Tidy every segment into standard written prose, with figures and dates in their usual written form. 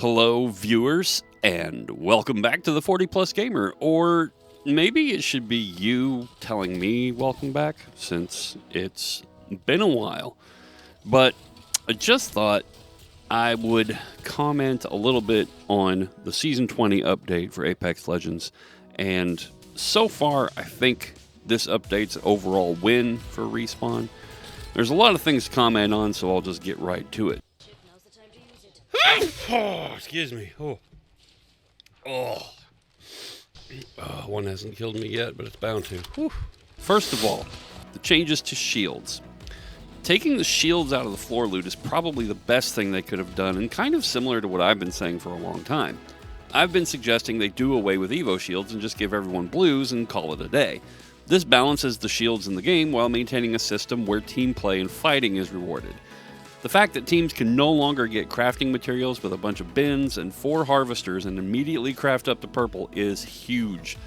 Hello, viewers, and welcome back to the 40 Plus Gamer. Or maybe it should be you telling me welcome back, since it's been a while. But I just thought I would comment a little bit on the Season 20 update for Apex Legends. And so far, I think this update's an overall win for Respawn. There's a lot of things to comment on, so I'll just get right to it. Oh, excuse me. One hasn't killed me yet, but it's bound to. Whew. First of all, the changes to shields. Taking the shields out of the floor loot is probably the best thing they could have done, and kind of similar to what I've been saying for a long time. I've been suggesting they do away with Evo shields and just give everyone blues and call it a day. This balances the shields in the game while maintaining a system where team play and fighting is rewarded. The fact that teams can no longer get crafting materials with a bunch of bins and 4 harvesters and immediately craft up the purple is huge.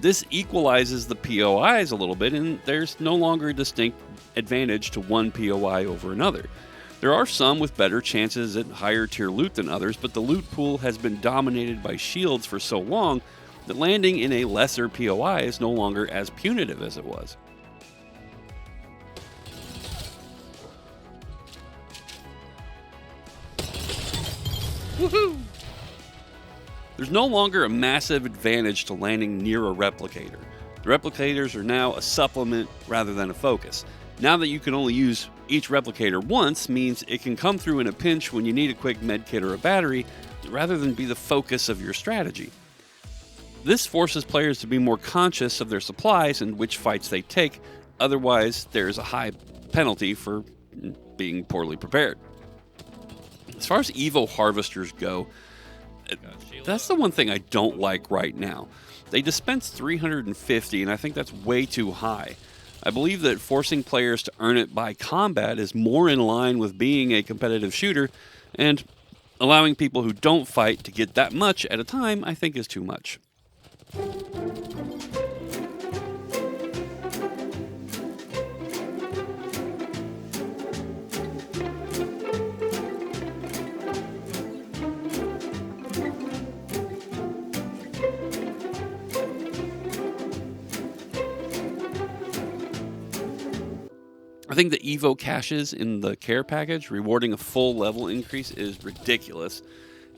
This equalizes the POIs a little bit, and there's no longer a distinct advantage to one POI over another. There are some with better chances at higher tier loot than others, but the loot pool has been dominated by shields for so long that landing in a lesser POI is no longer as punitive as it was. Woohoo! There's no longer a massive advantage to landing near a replicator. The replicators are now a supplement rather than a focus. Now that you can only use each replicator once means it can come through in a pinch when you need a quick medkit or a battery, rather than be the focus of your strategy. This forces players to be more conscious of their supplies and which fights they take, otherwise there's a high penalty for being poorly prepared. As far as Evo harvesters go, that's the one thing I don't like right now. They dispense 350, and I think that's way too high. I believe that forcing players to earn it by combat is more in line with being a competitive shooter, and allowing people who don't fight to get that much at a time I think is too much. I think the Evo caches in the care package rewarding a full level increase is ridiculous,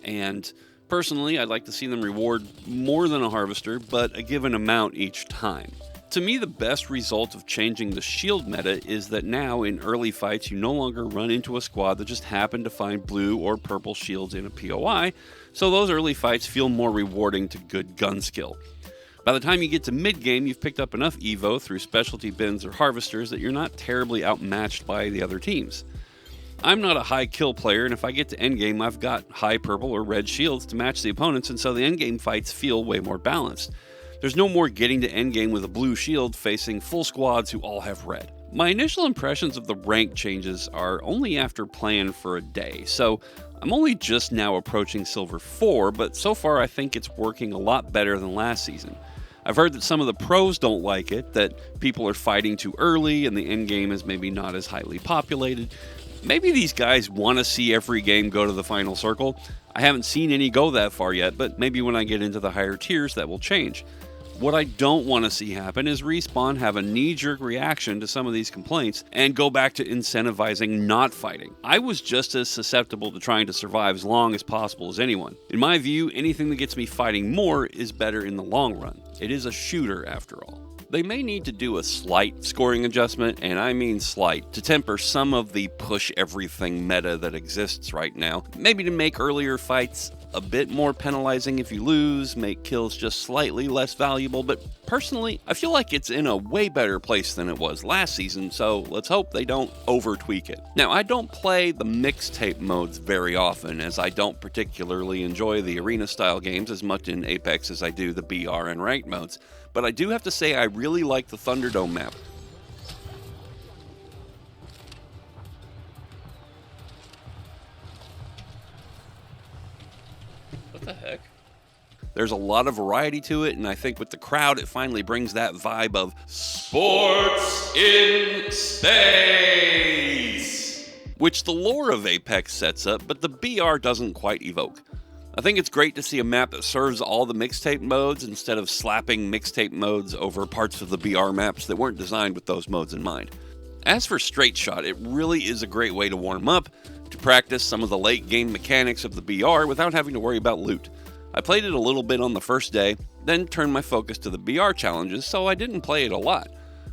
and personally I'd like to see them reward more than a harvester, but a given amount each time. To me, the best result of changing the shield meta is that now in early fights you no longer run into a squad that just happened to find blue or purple shields in a POI, so those early fights feel more rewarding to good gun skill. By the time you get to mid-game, you've picked up enough Evo through specialty bins or harvesters that you're not terribly outmatched by the other teams. I'm not a high kill player, and if I get to endgame, I've got high purple or red shields to match the opponents, and so the endgame fights feel way more balanced. There's no more getting to endgame with a blue shield facing full squads who all have red. My initial impressions of the rank changes are only after playing for a day, so I'm only just now approaching Silver 4, but so far I think it's working a lot better than last season. I've heard that some of the pros don't like it, that people are fighting too early and the endgame is maybe not as highly populated. Maybe these guys want to see every game go to the final circle. I haven't seen any go that far yet, but maybe when I get into the higher tiers that will change. What I don't want to see happen is Respawn have a knee-jerk reaction to some of these complaints and go back to incentivizing not fighting. I was just as susceptible to trying to survive as long as possible as anyone. In my view, anything that gets me fighting more is better in the long run. It is a shooter after all. They may need to do a slight scoring adjustment, and I mean slight, to temper some of the push everything meta that exists right now. Maybe to make earlier fights a bit more penalizing if you lose, make kills just slightly less valuable, but personally, I feel like it's in a way better place than it was last season, so let's hope they don't over-tweak it. Now, I don't play the mixtape modes very often, as I don't particularly enjoy the arena-style games as much in Apex as I do the BR and ranked modes, but I do have to say I really like the Thunderdome map. What the heck? There's a lot of variety to it, and I think with the crowd, it finally brings that vibe of sports in space, which the lore of Apex sets up, but the BR doesn't quite evoke. I think it's great to see a map that serves all the mixtape modes instead of slapping mixtape modes over parts of the BR maps that weren't designed with those modes in mind. As for Straight Shot, it really is a great way to warm up, to practice some of the late game mechanics of the BR without having to worry about loot. I played it a little bit on the first day, then turned my focus to the BR challenges, so I didn't play it a lot.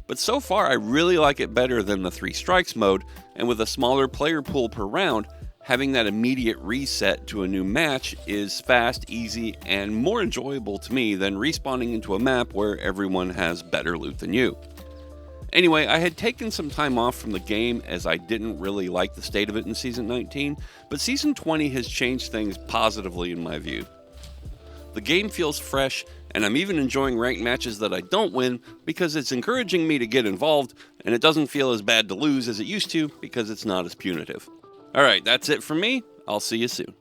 But so far I really like it better than the 3 strikes mode, and with a smaller player pool per round, having that immediate reset to a new match is fast, easy, and more enjoyable to me than respawning into a map where everyone has better loot than you. Anyway, I had taken some time off from the game as I didn't really like the state of it in Season 19, but Season 20 has changed things positively in my view. The game feels fresh, and I'm even enjoying ranked matches that I don't win because it's encouraging me to get involved, and it doesn't feel as bad to lose as it used to because it's not as punitive. Alright, that's it from me. I'll see you soon.